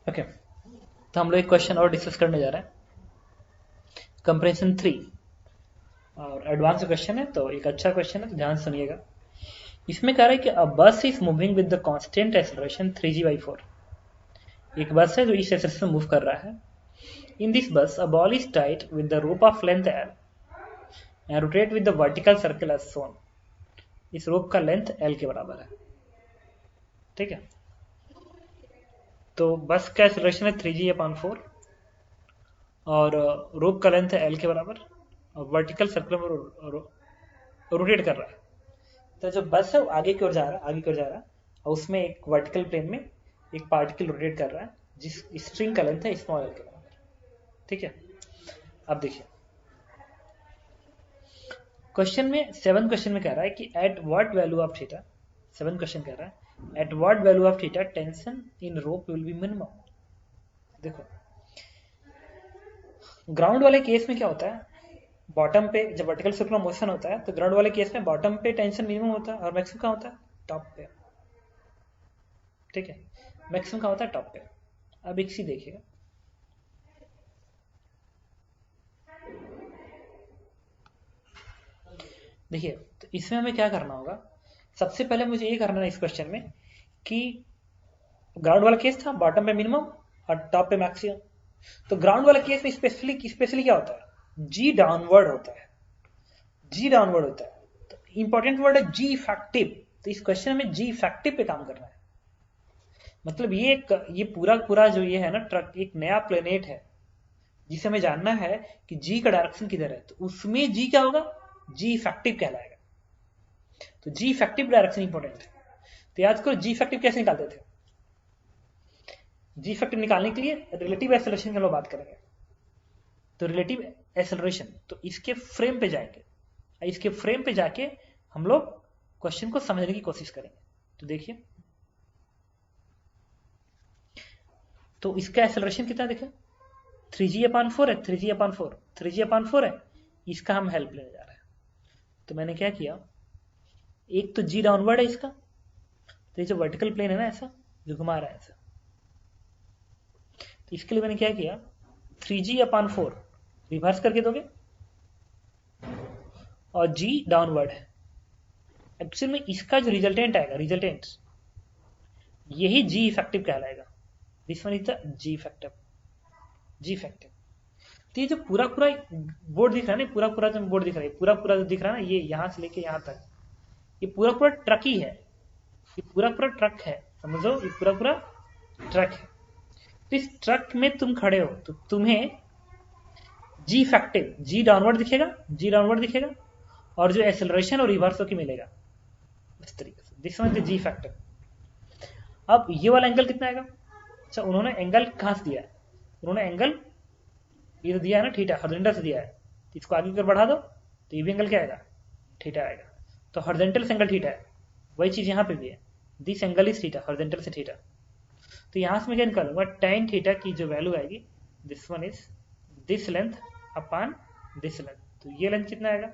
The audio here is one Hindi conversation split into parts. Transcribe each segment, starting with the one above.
ओके, तो हम लोग एक क्वेश्चन और डिस्कस करने जा रहे हैं, कंप्रेशन 3 और एडवांस क्वेश्चन है, तो एक अच्छा क्वेश्चन है, तो ध्यान सुनिएगा। इसमें कह रहा है कि अ बस is moving with the constant acceleration 3g/4। एक बस है जो इस एक्सेलरेशन में मूव कर रहा है। In this bus a ball is tied with the rope of length l and rotate with the vertical circle as shown. इस रोप का लेंथ l के बराबर है, ठीक है। तो बस का एक्सेलरेशन है 3g/4 और रोप का लेंथ है l के बराबर और वर्टिकल सर्कल में रोटेट कर रहा है। तो जो बस है वो आगे की ओर जा रहा है, आगे की ओर जा रहा है, और उसमें एक वर्टिकल प्लेन में एक पार्टिकल रोटेट कर रहा है जिस स्ट्रिंग का लेंथ है स्मॉल एल के बराबर, ठीक है। अब देखिए क्वेश्चन में 7 क्वेश्चन में कह रहा है कि at what value of theta, 7 question कह रहा है at what value of theta tension in rope will be minimum. देखो ग्राउंड वाले केस में क्या होता है, बॉटम पे जब वर्टिकल सर्कुलर मोशन होता है तो ग्राउंड वाले केस में बॉटम पे टेंशन मिनिमम होता है और मैक्सिमम कहाँ होता है, टॉप पे, ठीक है। मैक्सिमम कहाँ होता है, टॉप पे। अब एक सी देखिएगा, देखिए तो इसमें हमें क्या करना होगा। सबसे पहले मुझे ये करना है इस क्वेश्चन में कि ग्राउंड वाला केस था बॉटम पे मिनिमम और टॉप पे मैक्सिमम। तो ग्राउंड वाला केस में स्पेशली क्या होता है, जी डाउनवर्ड होता है, जी डाउनवर्ड होता है। तो इंपॉर्टेंट वर्ड है जी इफेक्टिव। तो इस क्वेश्चन में जी इफेक्टिव पे काम करना है। मतलब ये पूरा जो ये है ना ट्रक, एक नया प्लेनेट है जिसे हमें जानना है कि जी का डायरेक्शन किधर है। तो उसमें जी क्या होगा, जी इफेक्टिव कहलाएगा। तो जी इफेक्टिव डायरेक्शन इंपॉर्टेंट है। तो याद करो जी इफेक्टिव कैसे निकालते थे। जी इफेक्टिव निकालने के लिए रिलेटिव एक्सेलरेशन की लोग बात करेंगे। तो रिलेटिव एक्सेलरेशन, तो इसके फ्रेम पे जाएंगे, इसके फ्रेम पे जाके हम लोग क्वेश्चन को समझने की कोशिश करेंगे। तो देखिए तो इसका एक्सेलरेशन कितना देखिए 3g/4 है, 3g/4 है। इसका हम हेल्प लेने जा रहे हैं। तो मैंने क्या किया, एक तो जी डाउनवर्ड है इसका, तो ये जो वर्टिकल प्लेन है ना ऐसा जो घुमा रहा है ऐसा, तो इसके लिए मैंने क्या किया 3g/4 रिवर्स करके दोगे और जी डाउनवर्ड है। एक्चुअल में इसका जो रिजल्टेंट आएगा, रिजल्टेंट यही जी इफेक्टिव कहलाएगा। This one is the g effective, g effective. तो ये जो पूरा बोर्ड दिख रहा है ना, पूरा जो बोर्ड दिख रहा है, पूरा जो दिख रहा है ना, ये यहां से लेके यहां तक ये पूरा ट्रक ही है। ये पूरा ट्रक है, समझो ये पूरा ट्रक है। तो इस ट्रक में तुम खड़े हो तो तुम्हें जी इफेक्टिव, जी डाउनवर्ड दिखेगा, जी डाउनवर्ड दिखेगा, और जो एक्सेलरेशन और रिवर्स होकर मिलेगा इस तरीके से। This one is g effective. अब ये वाला एंगल कितना आएगा, अच्छा उन्होंने एंगल कहां से दिया है, उन्होंने एंगल ये तो दिया है ना थीटा, हॉरिजॉन्टल से दिया है। तो इसको आगे कर बढ़ा दो तो ये भी एंगल क्या आएगा, थीटा आएगा। तो हॉरिजॉन्टल से एंगल थीटा है, वही चीज यहाँ पे भी है। This angle is theta, horizontal से थीटा। तो यहां से मैं क्या निकालूंगा, tan थीटा की जो वैल्यू आएगी, this one is this length upon this length. तो ये लेंथ कितना आएगा,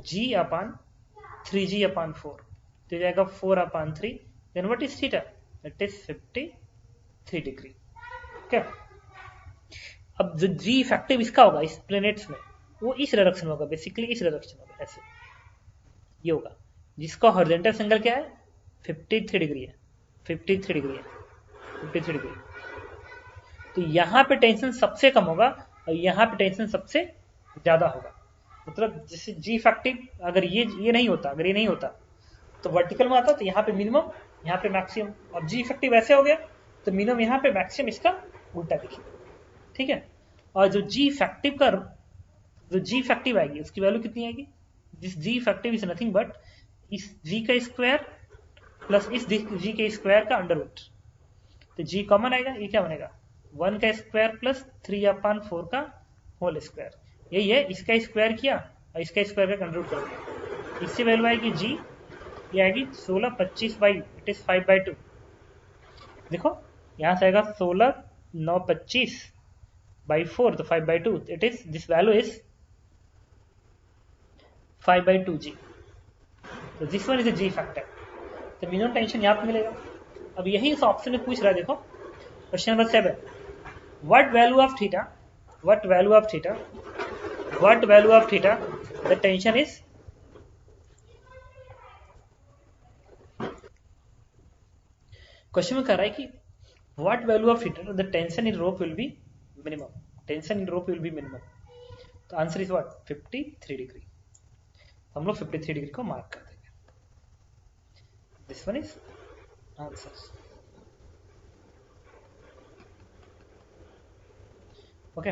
g/3g/4, तो जाएगा 4/3। Then what is theta, that is 53 degree. Okay. अब जो जी इफेक्टिव इसका होगा इस प्लेनेट्स में, वो इस डायरेक्शन में होगा, बेसिकली इस डायरेक्शन में होगा, ऐसे ये होगा, जिसका हॉरिजॉन्टल एंगल क्या है 53 डिग्री है, 53 डिग्री है, 53 डिग्री। तो यहाँ पे टेंशन सबसे कम होगा और यहाँ पे टेंशन सबसे ज्यादा होगा। मतलब जैसे जी इफेक्टिव अगर ये नहीं होता, अगर ये नहीं होता तो वर्टिकल में आता, तो यहाँ पे मिनिमम, यहाँ पे मैक्सिमम, और जी इफेक्टिव ऐसे हो गया तो मिनिमम यहाँ पे, मैक्सिमम इसका उल्टा दिखेगा, ठीक है। और जो जी इफेक्टिव का जो जी इफेक्टिव आएगी उसकी वैल्यू कितनी आएगी, this ji effective is nothing but इस जी का स्क्वायर प्लस इस जी के स्क्वायर का अंडर रूट। तो जी कॉमन आएगा, ये क्या बनेगा 1 का स्क्वायर प्लस 3/4 का होल स्क्वायर। यही है, इसका स्क्वायर किया और इसका स्क्वायर का अंडर रूट कर दिया। इससे वैल्यू आएगी जी, ये आएगी 16/25 बाई इट इज 5/2। देखो यहां से आएगा 16/9/25/4, तो 5/2, it is this value is 5/2 जी। तो this one is a ji factor. तो मिनिमम टेंशन यहाँ पे मिलेगा, अब यही इस ऑप्शन में पूछ रहा है, देखो question number 7, what value of theta, what value of theta, what value of theta the tension is, question में कह रहा है कि what value of theta the tension in rope will be minimum, tension in rope will be minimum. तो आंसर इज व्हाट 53 डिग्री। हम लोग 53 डिग्री को मार्क कर देंगे। This one is answer. Okay,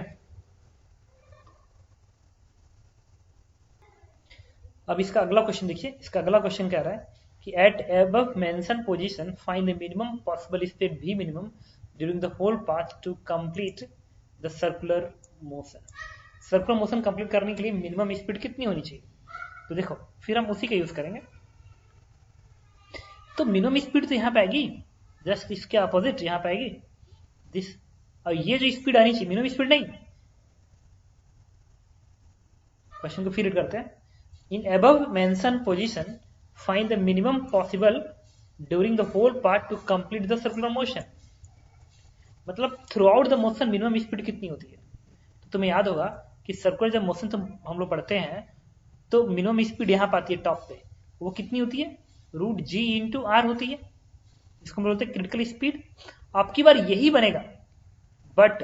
अब इसका अगला क्वेश्चन देखिए। इसका अगला क्वेश्चन कह रहा है कि at above mention position find the minimum possible speed v minimum during the whole path to complete the circular motion. Circular motion complete करने के लिए मिनिमम स्पीड कितनी होनी चाहिए? तो देखो फिर हम उसी का यूज करेंगे। तो मिनिमम स्पीड तो यहाँ पे आएगी, जस्ट इसके अपोजिट यहाँ पे आएगी दिस, और ये जो स्पीड आनी चाहिए मिनिमम स्पीड नहीं। क्वेश्चन को फिर रीड करते हैं। In above mention position find the minimum possible during the whole path to complete the circular motion. मतलब throughout the motion minimum speed कितनी होती है? तो तुम्हें याद होगा कि सर्कुलर जब मोशन तो हम लोग पढ़ते हैं तो मिनिमम स्पीड यहाँ पर आती है टॉप पे, वो कितनी होती है? √g/r होती है। इसको हम बोलते हैं क्रिटिकल स्पीड। आपकी बार यही बनेगा, बट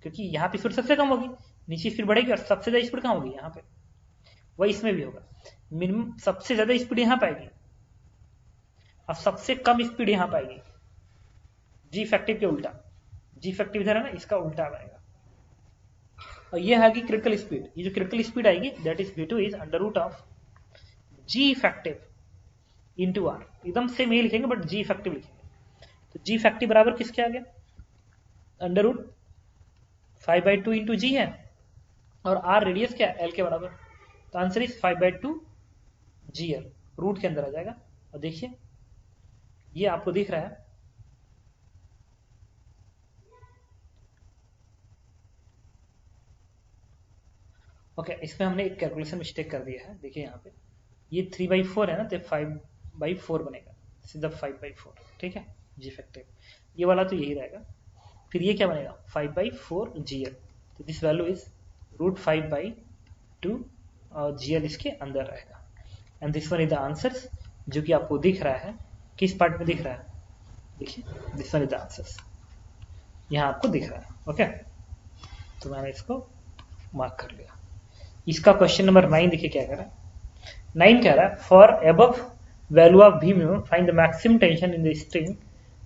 क्योंकि यहाँ पे स्पीड सबसे कम होगी, नीचे स्पीड बढ़ेगी और सबसे ज्यादा स्पीड कहाँ होगी? यहाँ पे। वही इसमें भी होगा, मिनिमम सबसे ज्यादा स्पीड यहाँ पाएगी और सबसे कम स्पीड यहाँ पाएगी। जी इफेक्टिव के उल्टा, जी इफेक्टिव इधर है ना, इसका उल्टा आएगा। और ये है कि क्रिटिकल स्पीड, ये जो क्रिटिकल स्पीड आएगी that is v2 is √of g effective into r. एकदम सेम यही लिखेंगे बट जी इफेक्टिव लिखेंगे। तो जी इफेक्टिव बराबर किसके आ गया? √5/2 इंटू जी है, और आर रेडियस क्या है? एल के बराबर। तो आंसर इज 5/2 GL, रूट के अंदर आ जाएगा। और देखिए ये आपको दिख रहा है, ओके इसमें हमने एक कैलकुलेशन मिस्टेक कर दिया है। देखिए यहाँ पे ये 3/4 है ना, तो 5/4 बनेगा, सीधा 5/4, ठीक है जी इफेक्टिव। ये वाला तो यही रहेगा। फिर ये क्या बनेगा? 5/4 GL। तो दिस वैल्यू इज √5/2 और GL इसके अंदर रहेगा। And this one is the answers, जो कि आपको दिख रहा है। किस पार्ट में दिख रहा है? देखिए this one is the answers, यहाँ आपको दिख रहा है। ओके, तो मैंने इसको मार्क कर लिया। इसका क्वेश्चन नंबर 9 देखिए क्या कह रहा है। 9 कह रहा है for above value of v minimum find the maximum tension in the string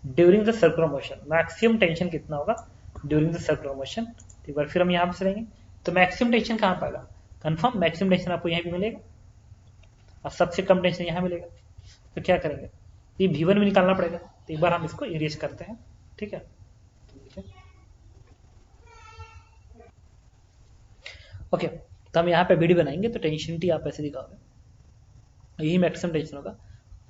during the circular motion. Maximum tension कितना होगा ड्यूरिंग द सर्कुलर मोशन? तो एक बार फिर हम यहाँ पे चलेंगे। तो मैक्सिमम टेंशन कहाँ पाएगा? कंफर्म मैक्सिमम टेंशन आपको यहाँ भी मिलेगा और सबसे कम टेंशन यहाँ मिलेगा। तो क्या करेंगे? ये v1 भी निकालना पड़ेगा। तो एक बार हम इसको इरेज करते हैं, ठीक है। ओके, तो हम यहाँ पे वीडियो बनाएंगे तो टेंशन टी आप ऐसे दिखाओगे, यही मैक्सिमम टेंशन होगा।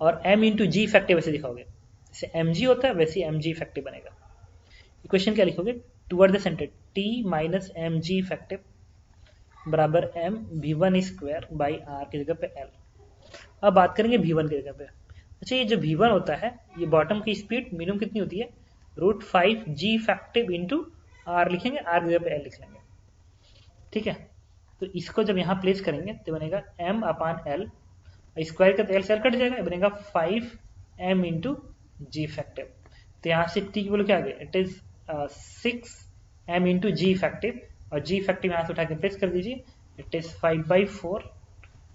और m इंटू जी इफेक्टिव ऐसे दिखाओगे, जैसे mg होता है वैसे mg इफेक्टिव बनेगा। इक्वेशन क्या लिखोगे? Toward the centre t minus mg effective बराबर m v1² बाई r की जगह पे l। अब बात करेंगे v1 की जगह पे। अच्छा, ये जो v1 होता है ये बॉटम की स्पीड मिनिमम कितनी होती है? √5g इफेक्टिव इंटू r लिखेंगे, r की जगह पे l लिख लेंगे, ठीक है। तो इसको जब यहाँ प्लेस करेंगे तो बनेगा m/l, स्क्वायर का तो एल से एल कट जाएगा, बनेगा 5m इंटू जी इफेक्टिव। तो यहाँ से टी की वैल्यू क्या आ गया? It is 6m into g effective, और जी इफेक्टिव यहाँ से उठा के प्लेस कर दीजिए, it is 5/4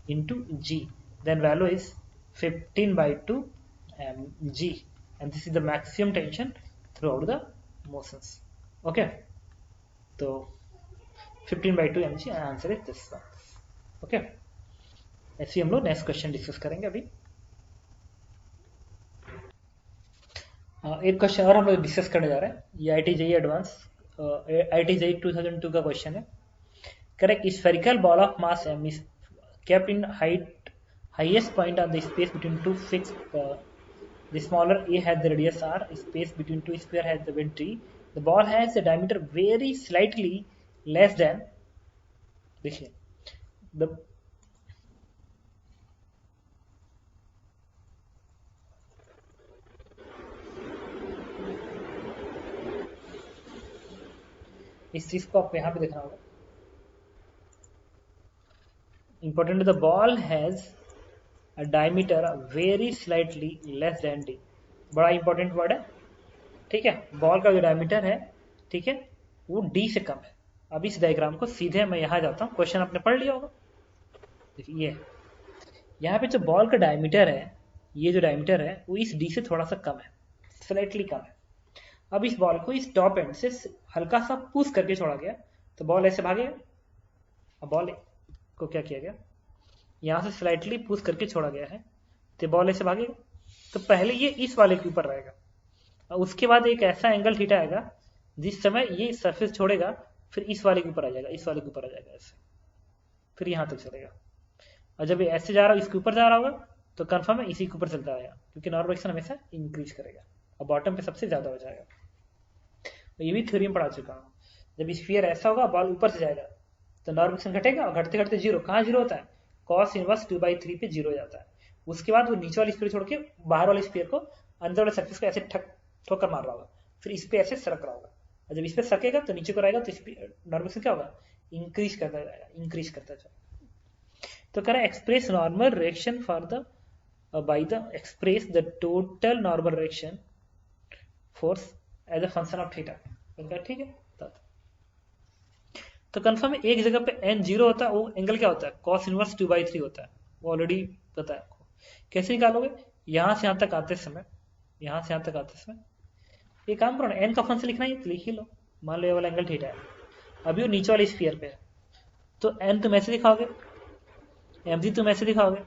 into g, then value is 15/2 mg, and this is the maximum tension throughout the motions. Okay, तो 15/2 mg, answer is this one. Okay, ऐसे हम लोग नेक्स्ट क्वेश्चन डिस्कस करेंगे। अभी एक क्वेश्चन और हम लोग डिस्कस करने जा रहे हैं। ये IIT-JEE एडवांस IIT-JEE 2002 का क्वेश्चन है। Correct, spherical ball of mass m is kept in highest point on the space between two fixed the smaller a has the radius r, space between two sphere has the width t, the ball has a diameter very slightly less than, देखिए the इस चीज को आपको यहाँ पे देखना होगा। Important, the ball has a diameter very slightly less than D. बड़ा इंपॉर्टेंट वर्ड है, ठीक है। बॉल का जो डायमीटर है, ठीक है, वो डी से कम है। अब इस डायग्राम को सीधे मैं यहाँ जाता हूँ, क्वेश्चन आपने पढ़ लिया होगा। देखिए ये यहाँ पे जो बॉल का डायमीटर है, ये जो डायमीटर है वो इस डी से थोड़ा सा कम है, स्लाइटली कम है। अब इस बॉल को इस टॉप एंड से हल्का सा पुश करके छोड़ा गया तो बॉल ऐसे भागेगा। अब बॉल को क्या किया गया, यहाँ से स्लाइटली पुश करके छोड़ा गया है तो बॉल ऐसे भागेगा। तो पहले ये इस वाले के ऊपर रहेगा और उसके बाद एक ऐसा एंगल थीटा आएगा जिस समय ये सरफेस छोड़ेगा, फिर इस वाले के ऊपर आ जाएगा, इस वाले के ऊपर आ जाएगा ऐसे, फिर यहाँ तक चलेगा। और जब ये ऐसे जा रहा हो, इसके ऊपर जा रहा होगा तो कंफर्म है इसी के ऊपर चलता रहेगा, क्योंकि नॉर्मल एक्शन हमेशा इंक्रीज करेगा और बॉटम पे सबसे ज्यादा हो जाएगा। तो ये भी थ्योरी में पढ़ा चुका हूँ। जब स्फीयर ऐसा होगा, बॉल ऊपर से जाएगा तो नॉर्मल एक्शन घटेगा और घटते घटते जीरो। कहाँ जीरो होता है, कॉस इनवर्स 2/3 पे जीरो हो जाता है। उसके बाद वो नीचे वाली स्फीयर छोड़ के बाहर वाले स्फीयर को अंदर वाले सर्फेस को ऐसे ठोकर मार रहा होगा, फिर इस पे ऐसे सरक रहा होगा। और जब इस पे सरकेगा तो नीचे को रहेगा तो नॉर्मल एक्शन क्या होगा, इंक्रीज करता जाएगा, इंक्रीज करता जाएगा। तो कह रहा है express normal reaction for the by the express the total normal reaction force as a function of theta. ठीक है, तो कंफर्म है एक जगह पे n जीरो होता है, वो एंगल क्या होता है, cos इनवर्स 2/3 होता है। वो ऑलरेडी पता है आपको। कैसे निकालोगे, यहां से यहां तक आते समय, यहां से यहां तक आते समय एक काम करो ना, n का फंक्शन लिखना है तो लिख ही लो। मान लो ये वाला एंगल थीटा है, अभी वो नीचे वाले स्फीयर पे है तो n तुम ऐसे दिखाओगे, mg तुम ऐसे दिखाओगे,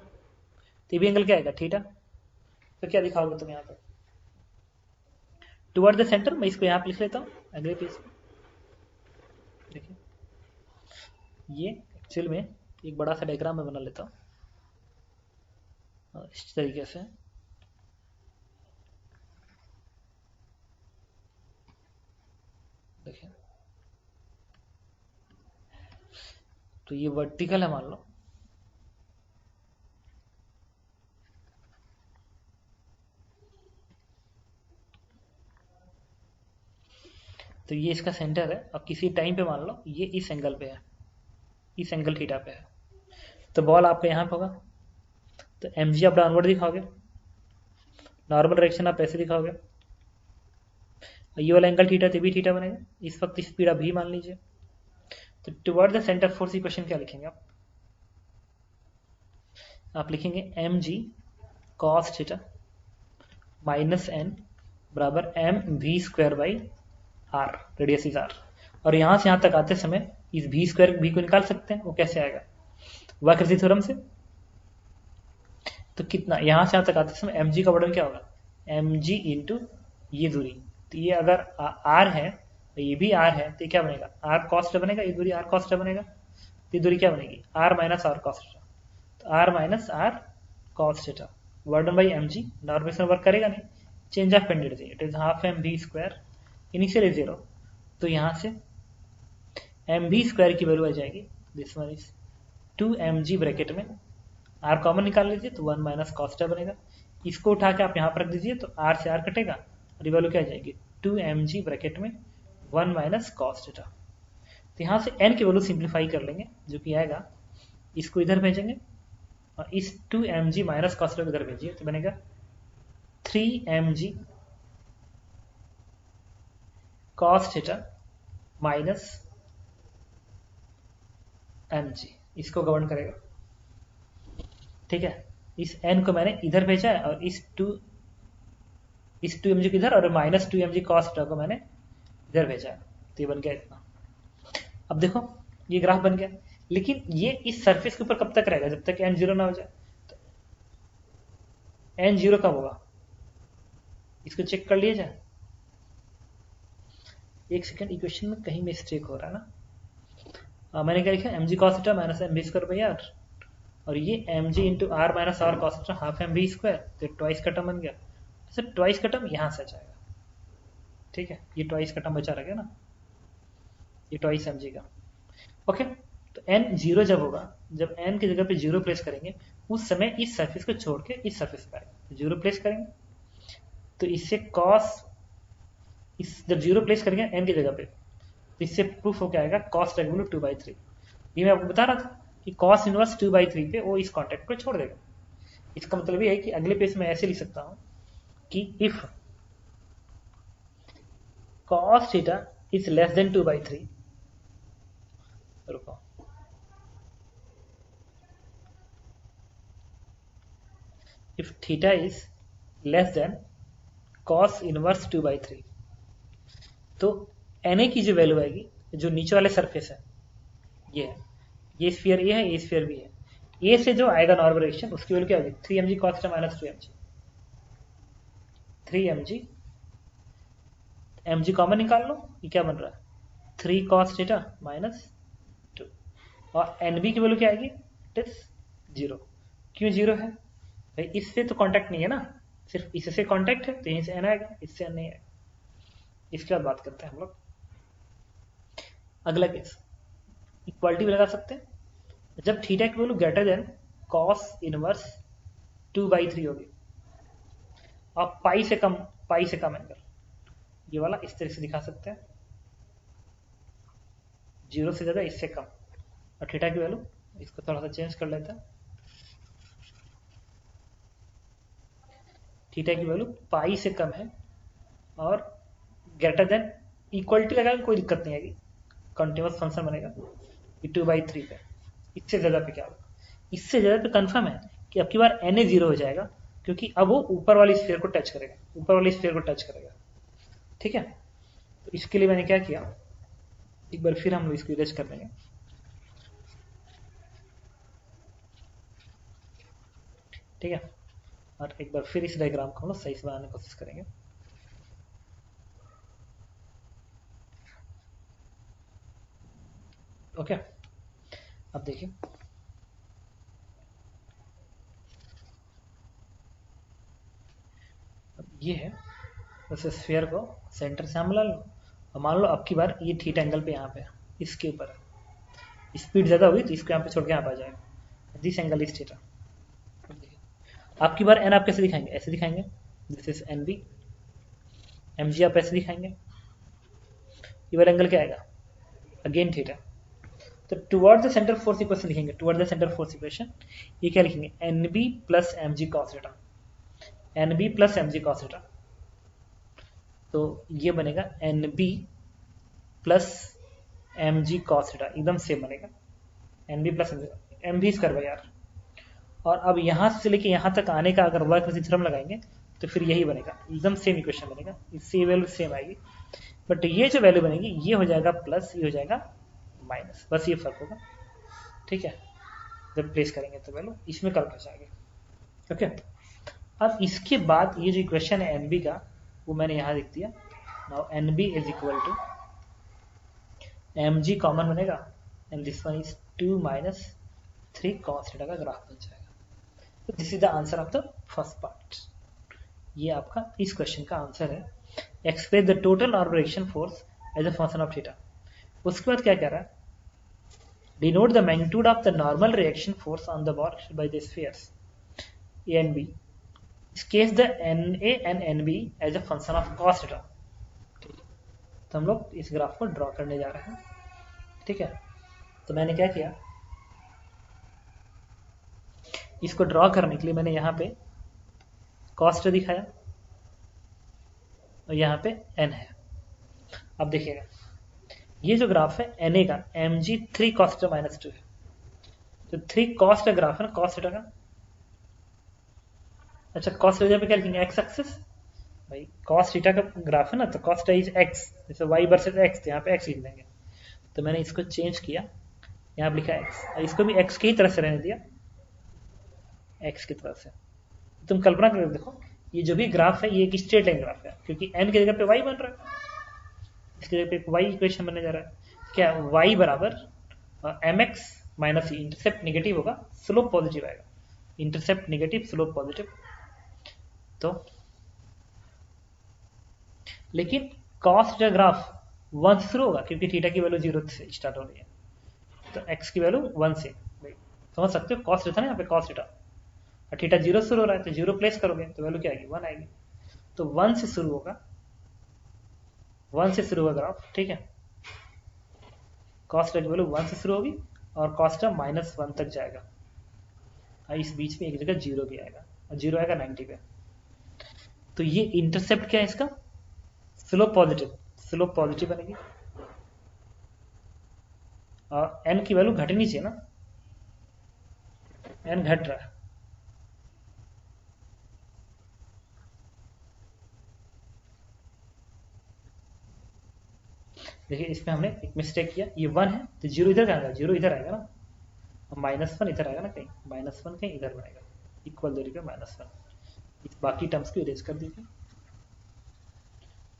तो भी एंगल क्या आएगा, थीटा। तो क्या दिखाओगे तुम यहाँ पे, टुवर्ड द सेंटर। मैं इसको यहाँ पे लिख लेता हूँ अगले पेज पे। देखिए ये एक्चुअल में एक बड़ा सा डायग्राम में बना लेता हूँ इस तरीके से। देखिए तो ये वर्टिकल है मान लो, तो ये इसका सेंटर है और किसी टाइम पे मान लो ये इस एंगल पे है, इस एंगल थीटा पे है, तो बॉल आपका यहाँ पे होगा। तो mg आप डाउनवर्ड दिखाओगे, नॉर्मल डायरेक्शन आप ऐसे दिखाओगे, ये वाला एंगल थीटा तो भी थीटा बनेगा। इस वक्त स्पीड आप भी मान लीजिए। तो toward the centre force equation क्या लिखेंगे आप लिखेंगे mg cos theta minus n बराबर mv² by r, radius is r। और यहां से यहां तक आते समय इस v² भी को निकाल सकते हैं। वो कैसे आएगा, वक्रता थ्योरम से। तो कितना, यहां से यहां तक आते समय mg का वर्डन क्या होगा, mg इंटू ये दूरी। तो ये अगर r है तो ये भी r है, तो क्या बनेगा, r cos बनेगा, ये दूरी r cos बनेगा। तो ये दूरी क्या बनेगी, r माइनस r cos। तो r minus r cos theta वर्डन by mg। Normal work करेगा नहीं, change of pendency, it is half mv², initial is 0। तो यहां से mv² की वैल्यू आ जाएगी, this one is 2mg bracket में, r कॉमन निकाल लीजिए तो 1 माइनस cos बनेगा। इसको उठा के आप यहाँ पर रख दीजिए तो r से r कटेगा और ये वैल्यू क्या आ जाएगी, 2mg ब्रैकेट में 1 माइनस cos थीटा। तो यहाँ से n की वैल्यू सिंप्लीफाई कर लेंगे, जो कि आएगा, इसको इधर भेजेंगे और इस 2mg माइनस cos को इधर भेजिए तो बनेगा 3mg cos theta minus mg, इसको गवर्न करेगा। ठीक है, इस n को मैंने इधर भेजा है और इस 2mg को इधर और माइनस 2mg cos थीटा को मैंने इधर भेजा है, तो ये बन गया इतना। अब देखो ये ग्राफ बन गया, लेकिन ये इस सरफेस के ऊपर कब तक रहेगा, जब तक n जीरो ना हो जाए। तो n जीरो कब होगा, इसको चेक कर लिया जाए। एक सेकंड, इक्वेशन में कहीं मिस्टेक हो रहा है ना। मैंने क्या लिखा, mg cos theta minus mv² by r, और ये mg into r minus r cos theta half mv², तो ट्वाइस का टर्म बन गया। सर ट्वाइस का टर्म यहाँ से आ जाएगा, ठीक है, ये ट्वाइस का टर्म बचा रह गया ना, ये ट्वाइस mg का। ओके, तो n जीरो जब होगा, जब n की जगह पे जीरो प्लेस करेंगे, उस समय इस सरफेस को छोड़ के इस सरफेस पे आएगा, जीरो प्लेस करेंगे तो इससे cos, इस जब जीरो प्लेस करेंगे n की जगह पे तो इससे प्रूफ हो क्या आएगा, कॉस रेगुलर 2/3। ये मैं आपको बता रहा था कि कॉस इनवर्स 2/3 पे वो इस कॉन्टेक्ट को छोड़ देगा। इसका मतलब ये है कि अगले पेज में ऐसे लिख सकता हूं कि if cos theta is less than 2/3, रुको, if theta is less than cos inverse 2/3, तो Na की जो वैल्यू आएगी, जो नीचे वाले सरफेस है ये है, ये स्फीयर ए है, ये स्फीयर बी है, ए से जो आएगा नॉर्मल रिएक्शन उसकी वैल्यू क्या होगी, 3mg cos theta minus 2mg, 3mg, mg common निकाल लो, ये क्या बन रहा है 3 cos theta माइनस 2, और nb की वैल्यू क्या आएगी, इट इज 0। क्यों 0 है भाई, इससे तो कांटेक्ट नहीं है ना, सिर्फ इससे कांटेक्ट है, तो यहीं से n आएगा, इससे n नहीं आएगा। इसके बाद बात करते हैं हम लोग अगला केस, इक्वालिटी भी लगा सकते हैं, जब थीटा की value greater than cos inverse 2/3 होगी और पाई से कम एंगल, ये वाला इस तरह से दिखा सकते हैं, 0 से ज्यादा, इससे कम, और थीटा की वैल्यू, इसको थोड़ा सा चेंज कर लेते हैं, थीटा की वैल्यू पाई से कम है और ग्रेटर देन, इक्वलिटी लगाएंगे कोई दिक्कत नहीं आएगी, कंटिन्यूअस फंक्शन बनेगा, ये 2/3 पे, इससे ज्यादा पे क्या होगा, इससे ज्यादा पे कंफर्म है कि अब की बार Na 0 हो जाएगा, क्योंकि अब वो ऊपर वाली स्फीयर को टच करेगा, ऊपर वाली स्फीयर को टच करेगा, ठीक है। तो इसके लिए मैंने क्या किया, एक बार फिर हम लोग इसको इरेज कर देंगे, ठीक है, और एक बार फिर इस डायग्राम को हम लोग सही से बनाने की कोशिश करेंगे। ओके, अब देखिए, अब ये है, उस स्फीयर को सेंटर से हम ला लो, और मान लो अब की बार ये थीटा एंगल पे यहाँ पे इसके ऊपर है, स्पीड ज्यादा हुई तो इसको यहाँ पे छोड़ के यहाँ पे आ जाएगा, दिस एंगल इज थीटा। आपकी बार एन आप कैसे दिखाएंगे, ऐसे दिखाएंगे, this is N B, M G आप ऐसे दिखाएंगे, ये वाला एंगल क्या आएगा, अगेन थीटा, तो toward the centre force equation लिखेंगे, toward the centre force equation ये क्या लिखेंगे, N B plus M G cos theta, N B plus M G cos theta, तो ये बनेगा N B plus M G cos theta, एकदम सेम बनेगा, N B plus M B कर भाई यार, और अब यहां से लेके यहां तक आने का अगर वर्क थ्योरम लगाएंगे तो फिर यही बनेगा, एकदम सेम इक्वेशन बनेगा, इससे वैल्यू सेम आएगी, बट ये जो वैल्यू बनेगी ये हो जाएगा प्लस, ये हो जाएगा माइनस, बस ये फर्क होगा, ठीक है, जब प्लेस करेंगे तो वैल्यू इसमें कल पहुंच जाएगी। ओके, अब इसके बाद ये जो इक्वेशन है एनबी का, वो मैंने यहां लिख दिया, now N B is equal to M G common बनेगा, and this one is 2 minus 3 cos theta का ग्राफ बन जाएगा। तो this is the answer of the first part, ये आपका इस क्वेश्चन का आंसर है, express the total normal reaction force as a function of theta. उसके बाद क्या कह रहा है, denote the magnitude of the normal reaction force on the body by the spheres A and B, case the N A and N B as a function of cos theta. तो हम लोग इस ग्राफ को ड्रॉ करने जा रहे हैं, ठीक है, तो मैंने क्या किया, इसको ड्रॉ करने के लिए मैंने यहाँ पे कॉस्ट दिखाया और यहाँ पे एन है। अब देखिएगा ये जो ग्राफ है एन ए का, एम जी 3 cos माइनस 2 है, तो 3 cos का ग्राफ है ना, cos थीटा का, अच्छा cos थीटा पे क्या लिखेंगे, एक्स एक्सिस, भाई cos थीटा का ग्राफ है ना, तो cos थीटा इज एक्स, जैसे y वर्सेस x, तो यहाँ पे x लिख देंगे, तो मैंने इसको चेंज किया, यहाँ पे लिखा x, और इसको भी x की ही तरह से रहने दिया, x की तरफ से। तुम कल्पना करके देखो, ये जो भी ग्राफ है ये एक स्ट्रेट लाइन ग्राफ है, क्योंकि n की जगह पे y बन रहा है, इसकी जगह पे y इक्वेशन बनने जा रहा है, क्या y बराबर mx माइनस, इंटरसेप्ट नेगेटिव होगा, स्लोप पॉजिटिव आएगा, इंटरसेप्ट नेगेटिव, स्लोप पॉजिटिव, तो लेकिन cos थीटा ग्राफ 1 से शुरू होगा, क्योंकि थीटा की वैल्यू 0 से स्टार्ट हो रही है, तो x की वैल्यू 1 से, समझ सकते हो, cos थीटा ना यहाँ पे cos थीटा, थीटा 0 से शुरू हो रहा है, तो 0 प्लेस करोगे तो वैल्यू क्या आएगी, 1 आएगी, तो 1 से शुरू होगा, 1 से शुरू होगा ग्राफ, ठीक है, कॉस्ट की वैल्यू 1 से शुरू होगी और कॉस्ट -1 तक जाएगा। इस बीच में एक जगह 0 भी आएगा और 0 आएगा 90 पे। तो ये इंटरसेप्ट क्या है इसका? स्लोप पॉजिटिव बनेगी और n की वैल्यू घटनी चाहिए ना, n घट रहा है। देखिए इसमें हमने एक मिस्टेक किया, ये 1 है तो 0 इधर आएगा, 0 इधर आएगा ना, -1 इधर आएगा ना, कहीं -1 कहीं इधर बनेगा, इक्वल दूरी पे -1। इस बाकी टर्म्स को इरेज कर दीजिए,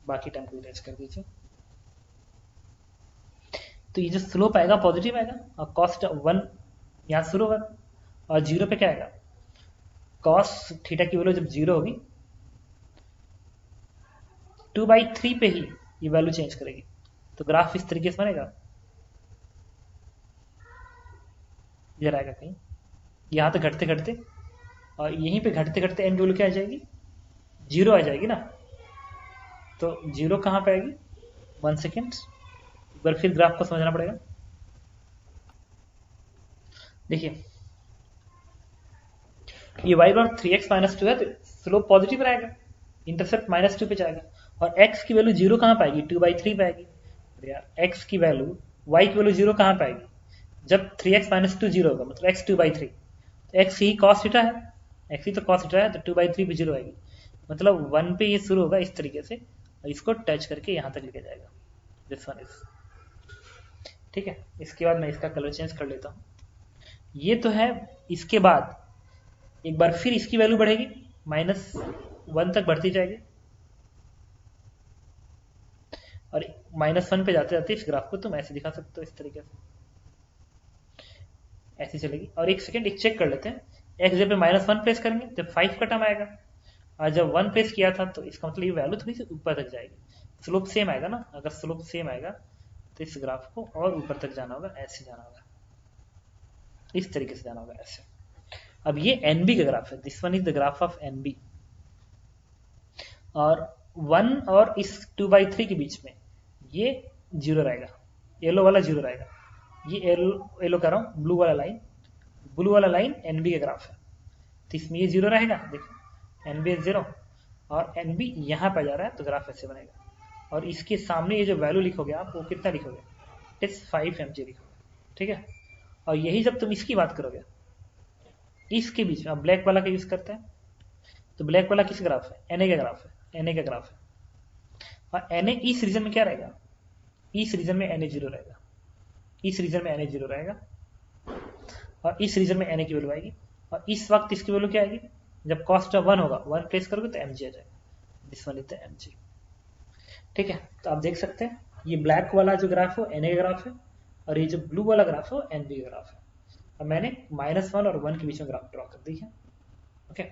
बाकी टर्म को इरेज कर दीजिए। तो ये जो स्लोप आएगा पॉजिटिव आएगा और कॉस्ट 1 यहाँ शुरू होगा और 0 पे क्या आएगा? कॉस थीटा की वैल्यू जब 0 होगी 2/3 पे ही ये वैल्यू चेंज करेगी। तो ग्राफ इस तरीके से बनेगा, इधर आएगा कहीं, यहाँ तक घटते घटते और यहीं पे घटते घटते एंड वैल्यू क्या आ जाएगी? 0 आ जाएगी ना। तो 0 कहाँ पे आएगी? 1 सेकेंड, एक बार फिर ग्राफ को समझना पड़ेगा। देखिए ये y बार 3x - 2 है तो स्लोप पॉजिटिव रहेगा, इंटरसेप्ट -2 पे जाएगा और x की वैल्यू 0 कहाँ पाएगी? 2/3 पे आएगी। यार x की वैल्यू, y की वैल्यू 0 कहाँ पाएगी? जब 3x - 2 0 होगा, मतलब x 2/3, तो x ही cos थीटा है, x ही तो cos थीटा है, तो 2/3 पे 0 आएगी, मतलब 1 पे ये शुरू होगा इस तरीके से और इसको टच करके यहाँ तक लेके जाएगा। दिस वन इज ठीक है। इसके बाद मैं इसका कलर चेंज कर लेता हूँ। ये तो है। इसके बाद एक बार फिर इसकी वैल्यू बढ़ेगी, -1 तक बढ़ती जाएगी और -1 पे जाते जाते इस ग्राफ को तुम ऐसे दिखा सकते हो, इस तरीके से ऐसी चलेगी। और एक सेकेंड एक चेक कर लेते हैं, x जब पे -1 प्लेस करेंगे तो 5 का टर्म आएगा और जब 1 प्लेस किया था तो इसका मतलब ये वैल्यू थोड़ी सी ऊपर तक जाएगी। स्लोप सेम आएगा ना, अगर स्लोप सेम आएगा तो इस ग्राफ को और ऊपर तक जाना होगा, ऐसे जाना होगा, इस तरीके से जाना होगा ऐसे। अब ये NB का ग्राफ है, this one is the graph of NB और 1 और इस 2/3 के बीच में ये 0 रहेगा, येलो वाला 0 रहेगा। ये येलो कर रहा हूँ, ब्लू वाला लाइन NB का ग्राफ है, तो इसमें ये 0 रहेगा। देखो NB 0 और NB यहाँ पर जा रहा है तो ग्राफ ऐसे बनेगा और इसके सामने ये जो वैल्यू लिखोगे आप, वो कितना लिखोगे? इट इज 5 mg लिखोगे, ठीक है। और यही जब तुम इसकी बात करोगे, इसके बीच में अब ब्लैक वाला का यूज करते हैं, तो ब्लैक वाला किस ग्राफ है? NA का ग्राफ है, NA का ग्राफ है और NA इस रीजन में क्या रहेगा? इस रीजन में NA 0 रहेगा, इस रीजन में NA 0 रहेगा और इस रीजन में NA की वैल्यू आएगी और इस वक्त इसकी वैल्यू क्या आएगी? जब कॉस्ट ऑफ 1 होगा, 1 प्लेस करोगे तो mg आ जाएगा, this one is the mg, ठीक है। तो आप देख सकते हैं ये ब्लैक वाला जो ग्राफ है NA का ग्राफ है और ये जो ब्लू वाला ग्राफ है NB का ग्राफ है। अब मैंने -1 और 1 के बीच में ग्राफ ड्रॉ कर दी है, ओके।